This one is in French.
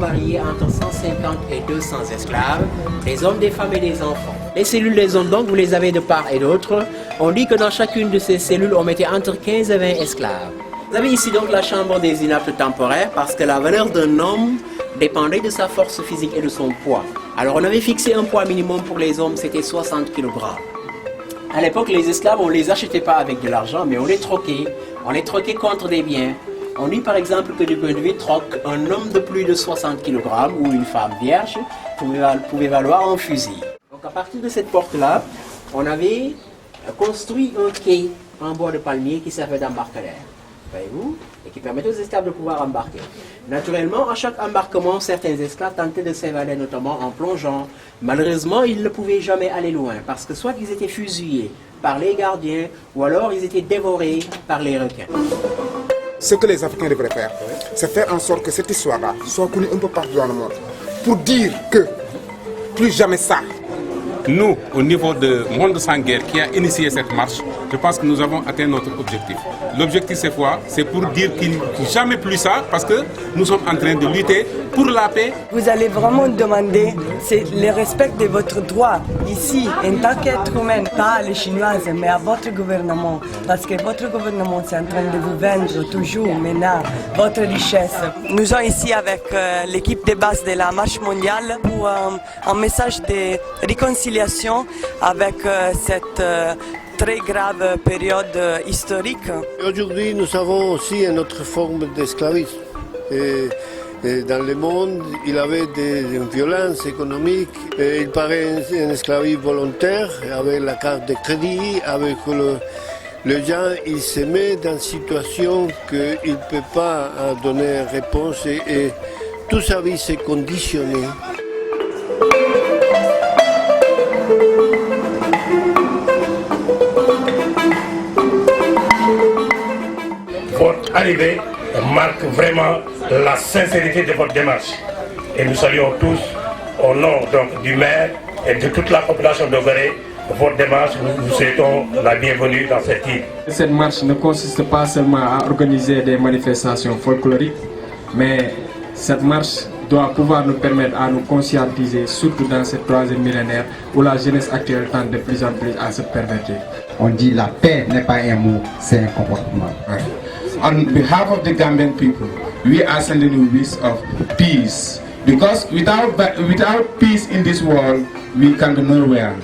varier entre 150 et 200 esclaves, des hommes, des femmes et des enfants. Les cellules des hommes, donc, vous les avez de part et d'autre. On dit que dans chacune de ces cellules, on mettait entre 15 et 20 esclaves. Vous avez ici donc la chambre des inaptes temporaires parce que la valeur d'un homme dépendait de sa force physique et de son poids. Alors on avait fixé un poids minimum pour les hommes, c'était 60 kg. À l'époque, les esclaves, on ne les achetait pas avec de l'argent, mais on les troquait contre des biens. On dit par exemple que du point de vue troc, un homme de plus de 60 kg ou une femme vierge pouvait valoir un fusil. Donc à partir de cette porte-là, on avait construit un quai en bois de palmier qui servait d'embarcadère. Voyez-vous, et qui permettait aux esclaves de pouvoir embarquer. Naturellement, à chaque embarquement, certains esclaves tentaient de s'évader, notamment en plongeant. Malheureusement, ils ne pouvaient jamais aller loin, parce que soit ils étaient fusillés par les gardiens, ou alors ils étaient dévorés par les requins. Ce que les Africains devraient faire, c'est faire en sorte que cette histoire-là soit connue un peu partout dans le monde, pour dire que plus jamais ça. Nous, au niveau de Monde sans guerre qui a initié cette marche, je pense que nous avons atteint notre objectif. L'objectif cette fois, c'est pour dire qu'il n'y a jamais plus ça, parce que nous sommes en train de lutter pour la paix. Vous allez vraiment demander le respect de votre droit ici, en tant qu'être humain, pas à les Chinoises, mais à votre gouvernement. Parce que votre gouvernement est en train de vous vendre toujours maintenant votre richesse. Nous sommes ici avec l'équipe de base de la marche mondiale pour un message de réconciliation avec cette très grave période historique. Aujourd'hui, nous avons aussi une autre forme d'esclavisme. Dans le monde, il y avait des violences économiques. Il paraît un esclavisme volontaire, avec la carte de crédit, avec les gens, ils se mettent dans une situation qu'ils ne peuvent pas donner réponse et tout sa vie s'est conditionné. Votre arrivée marque vraiment la sincérité de votre démarche. Et nous saluons tous, au nom donc, du maire et de toute la population de Gorée, votre démarche. Nous vous souhaitons la bienvenue dans cette île. Cette marche ne consiste pas seulement à organiser des manifestations folkloriques, mais cette marche doit pouvoir nous permettre à nous conscientiser, surtout dans ce troisième millénaire où la jeunesse actuelle tente de plus en plus à se pervertir. On dit la paix n'est pas un mot, c'est un comportement. On behalf of the Gambian people, we are sending you wish of peace. Because without peace in this world, we can be nowhere.